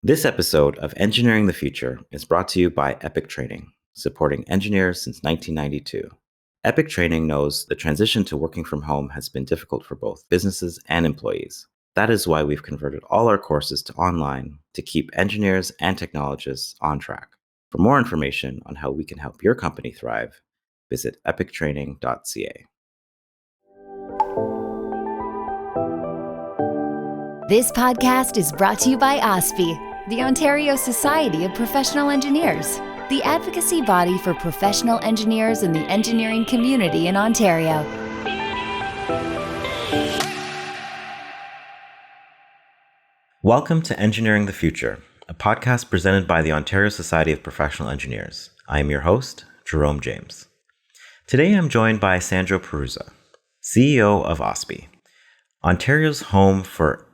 This episode of Engineering the Future is brought to you by Epic Training, supporting engineers since 1992. Epic Training knows the transition to working from home has been difficult for both businesses and employees. That is why we've converted all our courses to online to keep engineers and technologists on track. For more information on how we can help your company thrive, visit epictraining.ca. This podcast is brought to you by OSPI, the Ontario Society of Professional Engineers, the advocacy body for professional engineers in the engineering community in Ontario. Welcome to Engineering the Future, a podcast presented by the Ontario Society of Professional Engineers. I am your host, Jerome James. Today I'm joined by Sandro Perruzza, CEO of OSPI, Ontario's home for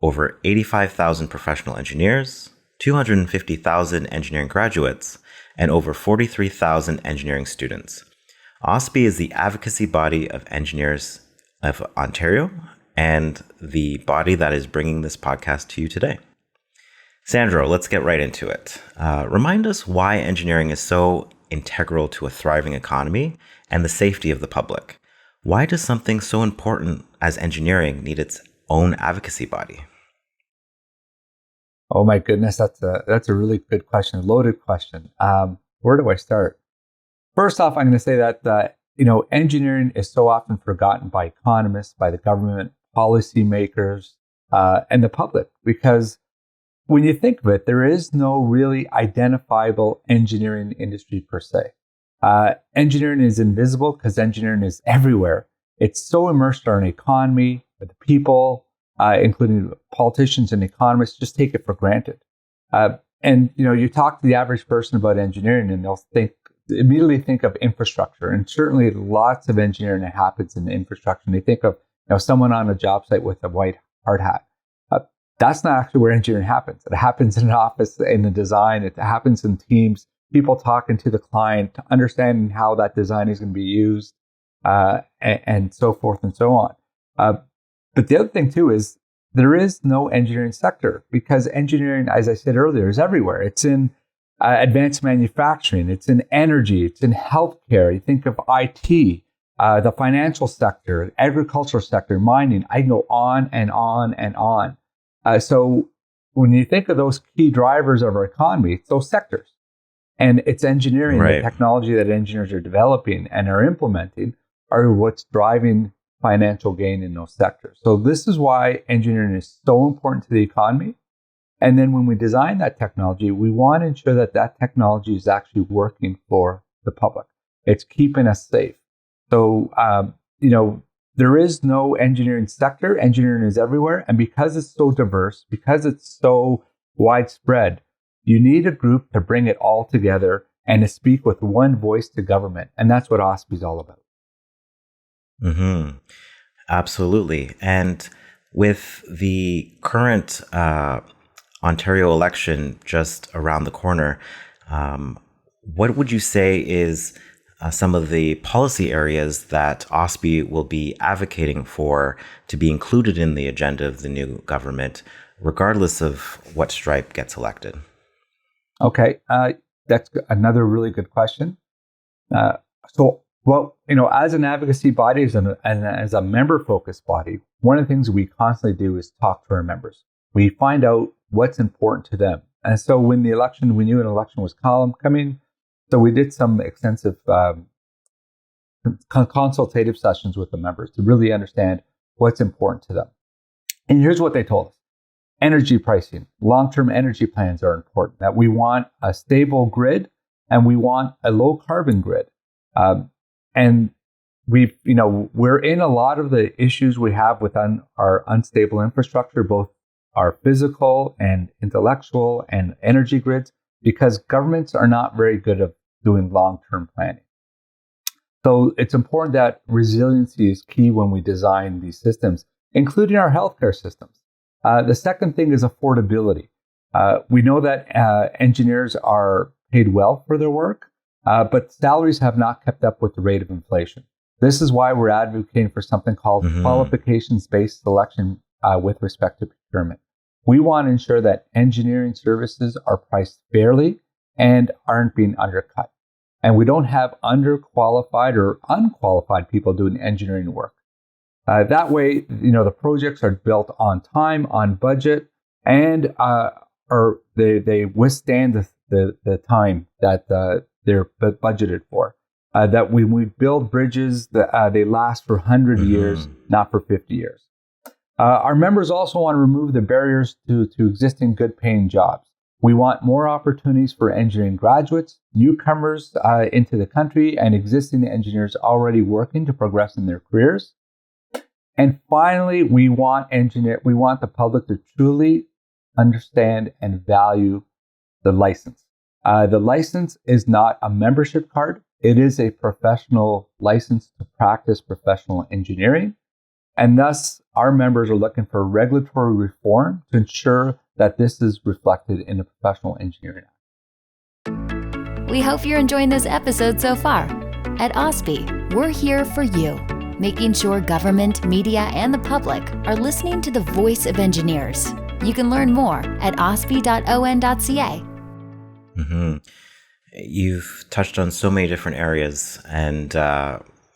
over 85,000 professional engineers, 250,000 engineering graduates, and over 43,000 engineering students. OSPI is the advocacy body of engineers of Ontario and the body that is bringing this podcast to you today. Sandro, let's get right into it. Remind us why engineering is so integral to a thriving economy and the safety of the public. Why does something so important as engineering need its own advocacy body? Oh my goodness, that's a really good question, loaded question. Where do I start? First off, I'm going to say that engineering is so often forgotten by economists, by the government, policymakers, and the public, because when you think of it, there is no really identifiable engineering industry per se. Engineering is invisible because engineering is everywhere. It's so immersed in our economy, with the people, including politicians and economists, just take it for granted. You talk to the average person about engineering and they'll immediately think of infrastructure. And certainly lots of engineering that happens in infrastructure. And they think of someone on a job site with a white hard hat. That's not actually where engineering happens. It happens in an office, in the design. It happens in teams, people talking to the client, understanding how that design is going to be used, and so forth and so on. But the other thing, too, is there is no engineering sector because engineering, as I said earlier, is everywhere. It's in advanced manufacturing. It's in energy. It's in healthcare. You think of IT, the financial sector, agricultural sector, mining. I can go on and on and on. So when you think of those key drivers of our economy, it's those sectors. And it's engineering, right. The technology that engineers are developing and are implementing are what's driving financial gain in those sectors. So this is why engineering is so important to the economy. And then when we design that technology, we want to ensure that that technology is actually working for the public. It's keeping us safe. So, there is no engineering sector. Engineering is everywhere. And because it's so diverse, because it's so widespread, you need a group to bring it all together and to speak with one voice to government. And that's what OSPI is all about. Mm-hmm. Absolutely. And with the current Ontario election just around the corner, what would you say is some of the policy areas that OSPI will be advocating for to be included in the agenda of the new government, regardless of what stripe gets elected? Okay, that's another really good question. As an advocacy body, as a member-focused body, one of the things we constantly do is talk to our members. We find out what's important to them. And so when we knew an election was coming, so we did some extensive consultative sessions with the members to really understand what's important to them. And here's what they told us. Energy pricing, long-term energy plans are important, that we want a stable grid and we want a low-carbon grid. And we're in a lot of the issues we have within our unstable infrastructure, both our physical and intellectual and energy grids, because governments are not very good at doing long-term planning. So it's important that resiliency is key when we design these systems, including our healthcare systems. The second thing is affordability. We know that engineers are paid well for their work, but salaries have not kept up with the rate of inflation. This is why we're advocating for something called qualifications-based selection with respect to procurement. We want to ensure that engineering services are priced fairly and aren't being undercut. And we don't have underqualified or unqualified people doing engineering work. That way, the projects are built on time, on budget, and they withstand the time that they're budgeted for. That when we build bridges, they last for 100 years, not for 50 years. Our members also want to remove the barriers to existing good-paying jobs. We want more opportunities for engineering graduates, newcomers into the country, and existing engineers already working to progress in their careers. And finally, we want the public to truly understand and value the license. The license is not a membership card. It is a professional license to practice professional engineering. And thus, our members are looking for regulatory reform to ensure that this is reflected in the Professional Engineering Act. We hope you're enjoying this episode so far. At OSPI, we're here for you, making sure government, media, and the public are listening to the voice of engineers. You can learn more at ospi.on.ca. You've touched on so many different areas, and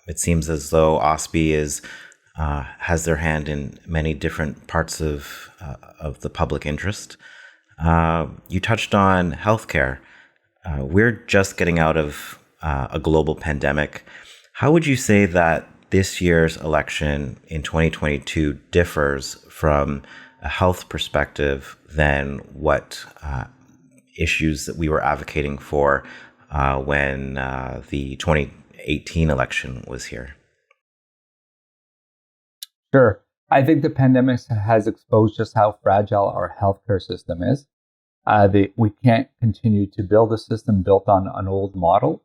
it seems as though OSPI has their hand in many different parts of the public interest. You touched on healthcare. We're just getting out of a global pandemic. How would you say that this year's election in 2022 differs from a health perspective than what issues that we were advocating for when the 2018 election was here? Sure. I think the pandemic has exposed just how fragile our healthcare system is. We can't continue to build a system built on an old model.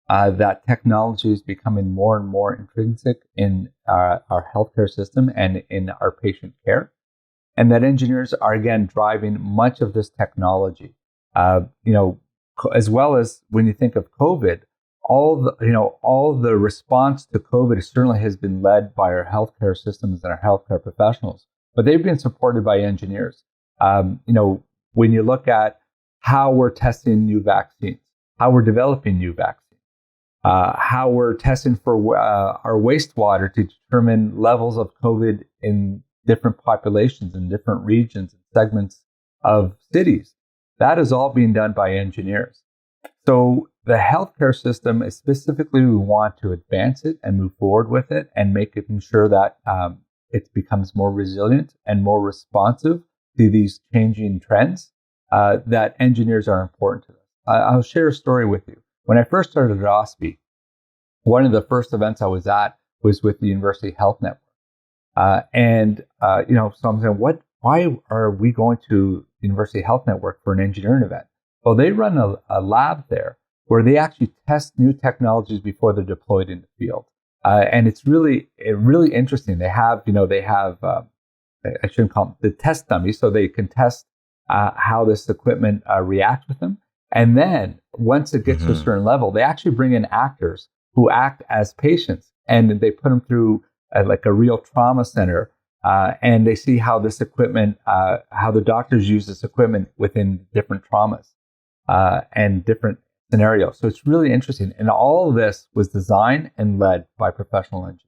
That technology is becoming more and more intrinsic in our healthcare system and in our patient care. And that engineers are, again, driving much of this technology. As well as when you think of COVID, all the response to COVID certainly has been led by our healthcare systems and our healthcare professionals, but they've been supported by engineers. When you look at how we're testing new vaccines, how we're developing new vaccines, how we're testing for our wastewater to determine levels of COVID in different populations in different regions and segments of cities, that is all being done by engineers. So the healthcare system is specifically, we want to advance it and move forward with it and make it ensure that it becomes more resilient and more responsive to these changing trends, that engineers are important to us. I'll share a story with you. When I first started at OSPI, one of the first events I was at was with the University Health Network. So I'm saying, why are we going to University Health Network for an engineering event? Well, they run a lab there where they actually test new technologies before they're deployed in the field. And it's really interesting. They have I shouldn't call them the test dummies, so they can test how this equipment reacts with them. And then once it gets to a certain level, they actually bring in actors who act as patients, and they put them through like a real trauma center. And they see how this equipment, how the doctors use this equipment within different traumas and different scenarios. So it's really interesting. And all of this was designed and led by professional engineers.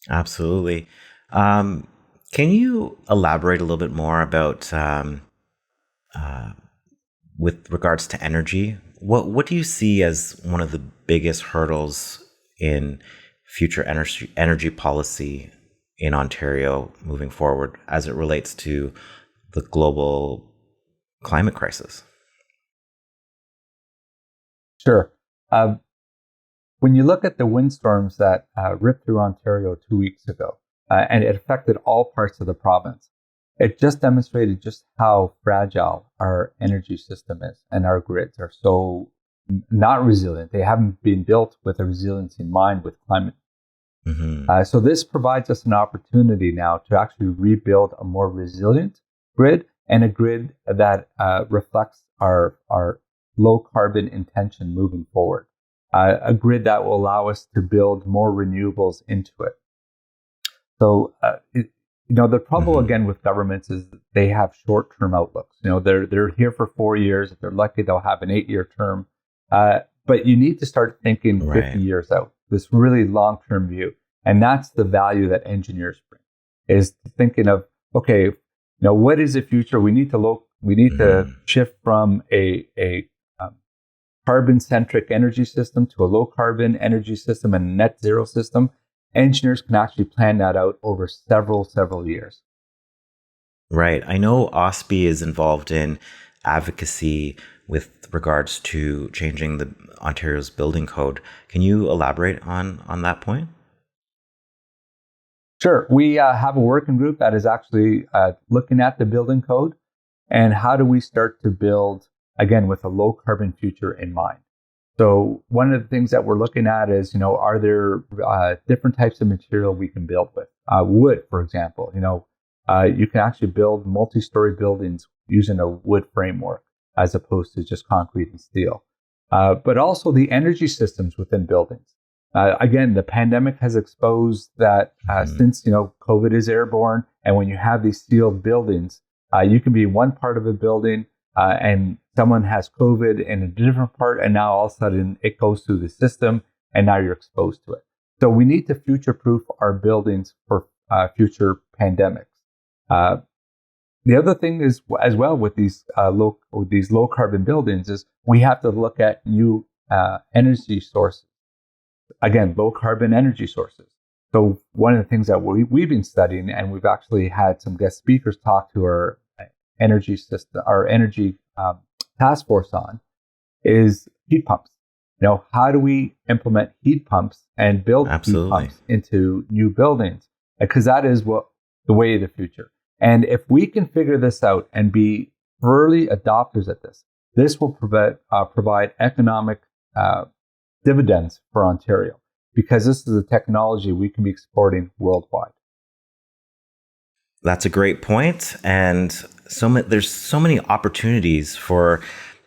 Absolutely. Can you elaborate a little bit more about, with regards to energy? What do you see as one of the biggest hurdles in future energy policy in Ontario moving forward as it relates to the global climate crisis? Sure. When you look at the windstorms that ripped through Ontario 2 weeks ago, and it affected all parts of the province, it just demonstrated just how fragile our energy system is, and our grids are so not resilient. They haven't been built with a resilience in mind with climate. So this provides us an opportunity now to actually rebuild a more resilient grid, and a grid that reflects our low carbon intention moving forward. A grid that will allow us to build more renewables into it. So the trouble again with governments is they have short-term outlooks. They're here for 4 years. If they're lucky, they'll have an 8-year term. But you need to start thinking 50 years out, this really long-term view. And that's the value that engineers bring, is thinking of, okay, what is the future? We need to shift from a carbon-centric energy system to a low-carbon energy system and a net zero system. Engineers can actually plan that out over several years. Right. I know OSPI is involved in advocacy with regards to changing the Ontario's building code. Can you elaborate on that point? Sure. We have a working group that is actually looking at the building code and how do we start to build, again, with a low carbon future in mind. So one of the things that we're looking at is, are there different types of material we can build with? Wood, for example. You can actually build multi-story buildings using a wood framework as opposed to just concrete and steel. But also the energy systems within buildings. Again, the pandemic has exposed that since, COVID is airborne, and when you have these sealed buildings, you can be in one part of a building and someone has COVID in a different part, and now all of a sudden it goes through the system, and now you're exposed to it. So we need to future-proof our buildings for future pandemics. The other thing is, as well, with these low carbon buildings, is we have to look at new energy sources. Again, low carbon energy sources. So one of the things that we've been studying, and we've actually had some guest speakers talk to our energy system, our energy task force on, is heat pumps. How do we implement heat pumps and build heat pumps into new buildings? Because that is the way of the future. And if we can figure this out and be early adopters at this will provide economic dividends for Ontario, because this is a technology we can be exporting worldwide. That's a great point. And there's so many opportunities for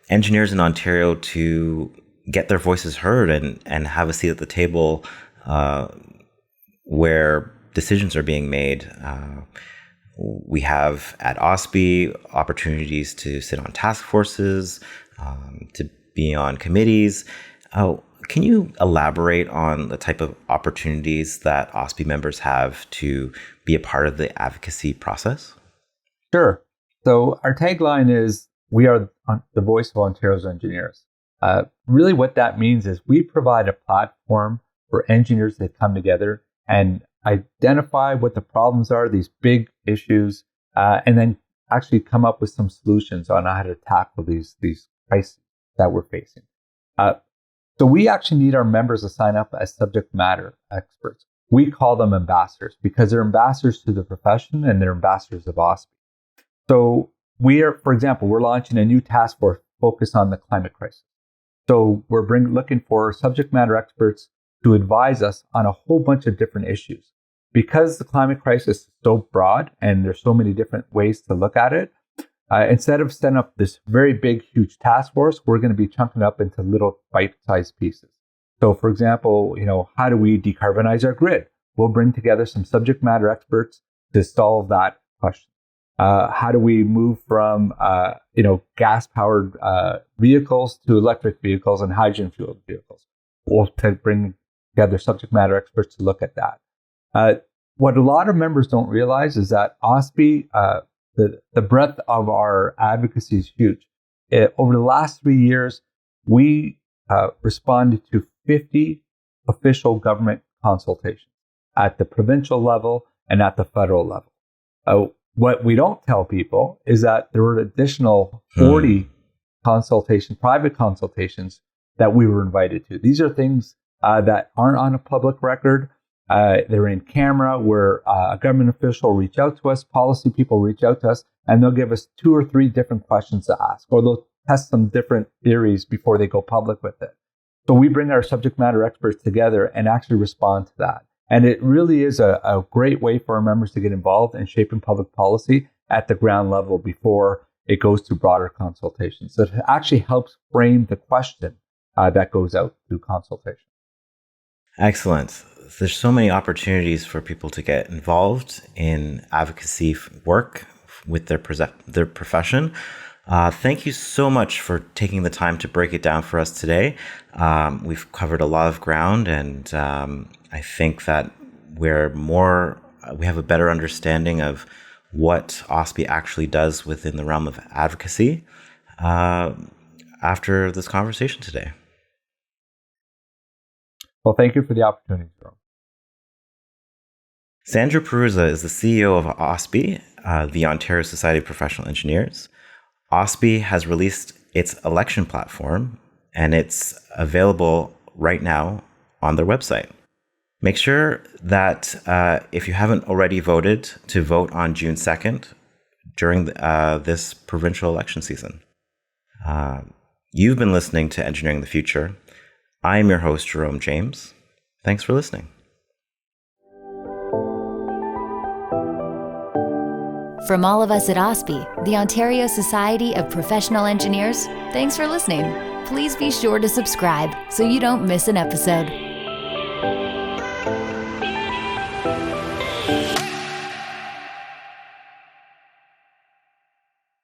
engineers in Ontario to get their voices heard and have a seat at the table where decisions are being made. We have at OSPI opportunities to sit on task forces, to be on committees. Can you elaborate on the type of opportunities that OSPI members have to be a part of the advocacy process? Sure. So our tagline is, we are the voice of Ontario's engineers. Really what that means is we provide a platform for engineers to come together and identify what the problems are, these big issues, and then actually come up with some solutions on how to tackle these crises that we're facing. So we actually need our members to sign up as subject matter experts. We call them ambassadors because they're ambassadors to the profession and they're ambassadors of OSPI. So for example, we're launching a new task force focused on the climate crisis. So we're looking for subject matter experts to advise us on a whole bunch of different issues. Because the climate crisis is so broad and there's so many different ways to look at it, instead of setting up this very big, huge task force, we're going to be chunking up into little bite-sized pieces. So, for example, how do we decarbonize our grid? We'll bring together some subject matter experts to solve that question. How do we move from, gas-powered vehicles to electric vehicles and hydrogen-fueled vehicles? We'll bring together subject matter experts to look at that. What a lot of members don't realize is that OSPI, the breadth of our advocacy is huge. Over the last 3 years, we responded to 50 official government consultations at the provincial level and at the federal level. What we don't tell people is that there were additional 40 private consultations that we were invited to. These are things that aren't on a public record. They're in camera where a government official will reach out to us, policy people reach out to us, and they'll give us 2 or 3 different questions to ask, or they'll test some different theories before they go public with it. So we bring our subject matter experts together and actually respond to that. And it really is a great way for our members to get involved in shaping public policy at the ground level before it goes to broader consultation. So it actually helps frame the question that goes out through consultation. Excellent. there's so many opportunities for people to get involved in advocacy work with their profession. Thank you so much for taking the time to break it down for us today. We've covered a lot of ground, and I think that we have a better understanding of what OSPI actually does within the realm of advocacy after this conversation today. Well, thank you for the opportunity, Jerome. Sandro Perruzza is the CEO of OSPI, the Ontario Society of Professional Engineers. OSPI has released its election platform, and it's available right now on their website. Make sure that if you haven't already voted, to vote on June 2nd during this provincial election season. You've been listening to Engineering the Future. I am your host, Jerome James. Thanks for listening. From all of us at OSPI, the Ontario Society of Professional Engineers, thanks for listening. Please be sure to subscribe so you don't miss an episode.